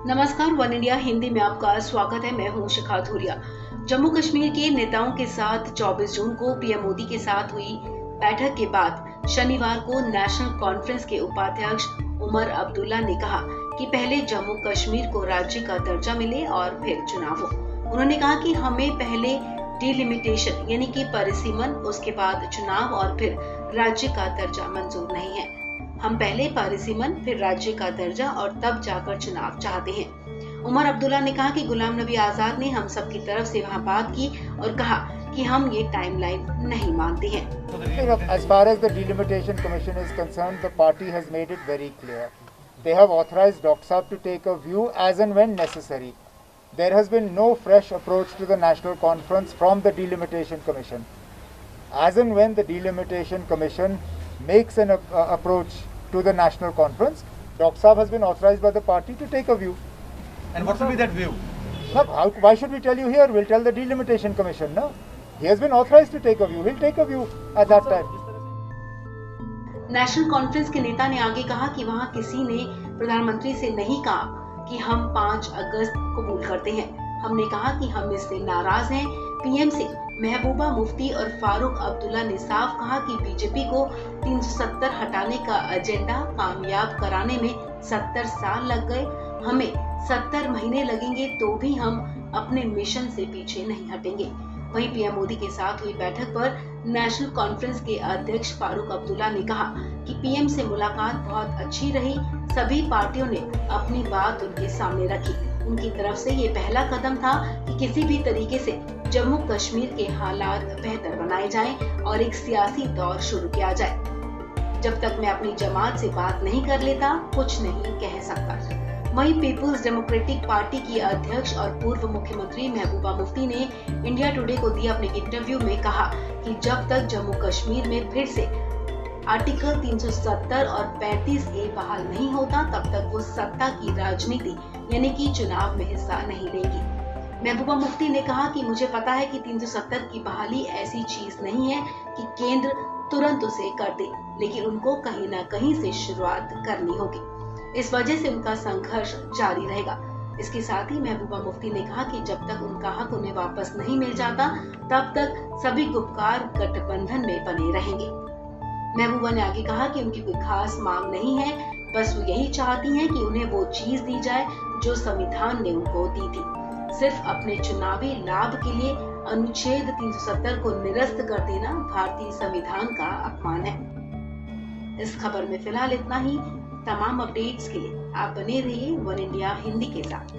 नमस्कार, one India Hindi में आपका स्वागत है। मैं हूं शिखा धूरिया। जम्मू कश्मीर के नेताओं के साथ 24 जून को पीएम मोदी के साथ हुई बैठक के बाद शनिवार को नेशनल कॉन्फ्रेंस के उपाध्यक्ष उमर अब्दुल्ला ने कहा कि पहले जम्मू कश्मीर को राज्य का दर्जा मिले और फिर चुनाव हो। उन्होंने कहा कि हमें पहले डिलिमिटेशन यानी कि परिसीमन, उसके बाद चुनाव और फिर राज्य का दर्जा मंजूर नहीं है। हम पहले परिसीमन, फिर राज्य का दर्जा और तब जाकर चुनाव चाहते हैं। उमर अब्दुल्ला ने कहा कि गुलाम नबी आजाद ने हम सब की तरफ से वहां बात की और कहा कि हम ये टाइमलाइन नहीं मानते हैं। As far as the Delimitation Commission is concerned, the party has made it very clear. They have authorized Dr. Saab to take a view as and when necessary. There has been no fresh approach to the National Conference from the Delimitation Commission. As and when the Delimitation Commission makes an approach to the National Conference, Dr. Saab has been authorized by the party to take a view. And what will be that view? No, why should we tell you here? We'll tell the Delimitation Commission, no? He has been authorized to take a view. He'll take a view at that time. National conference के नेता ने आगे कहा कि वहां किसी ने प्रधानमंत्री से नहीं कहा कि हम 5 अगस्त कबूल करते हैं। हमने कहा कि हम इससे नाराज हैं। पीएम से महबूबा मुफ्ती और फारूक अब्दुल्ला ने साफ कहा कि बीजेपी को 370 हटाने का एजेंडा कामयाब कराने में 70 साल लग गए। हमें 70 महीने लगेंगे तो भी हम अपने मिशन से पीछे नहीं हटेंगे। वहीं पीएम मोदी के साथ हुई बैठक पर नेशनल कॉन्फ्रेंस के अध्यक्ष फारूक अब्दुल्ला ने कहा कि पीएम से मुलाकात बहुत अच्छी रही। सभी पार्टियों ने अपनी बात उनके सामने रखी। उनकी तरफ से ये पहला कदम था कि किसी भी तरीके से जम्मू कश्मीर के हालात बेहतर बनाए जाएं और एक सियासी दौर शुरू किया जाए। जब तक मैं अपनी जमात से बात नहीं कर लेता, कुछ नहीं कह सकता। वहीं पीपुल्स डेमोक्रेटिक पार्टी की अध्यक्ष और पूर्व मुख्यमंत्री महबूबा मुफ्ती ने इंडिया टुडे को दिए अपने इंटरव्यू में कहा कि जब तक जम्मू कश्मीर में फिर से आर्टिकल 370 और 35A बहाल नहीं होता, तब तक वो सत्ता की राजनीति यानी कि चुनाव में हिस्सा नहीं लेंगी। महबूबा मुफ्ती ने कहा कि मुझे पता है कि 370 की बहाली ऐसी चीज नहीं है कि केंद्र तुरंत उसे कर दे, लेकिन उनको कहीं न कहीं से शुरुआत करनी होगी। इस वजह से उनका संघर्ष जारी रहेगा। इसके साथ ही महबूबा मुफ्ती ने कहा कि जब तक उनका हक उन्हें वापस नहीं मिल जाता, तब तक सभी गुपकार गठबंधन में बने रहेंगे। महबूबा ने आगे कहा कि उनकी कोई खास मांग नहीं है, बस वो यही चाहती हैं कि उन्हें वो चीज दी जाए जो संविधान ने उनको दी थी। सिर्फ अपने चुनावी लाभ के लिए अनुच्छेद 370 को निरस्त कर देना भारतीय संविधान का अपमान है। इस खबर में फिलहाल इतना ही। तमाम अपडेट्स के लिए आप बने रहिए वन इंडिया हिंदी के साथ।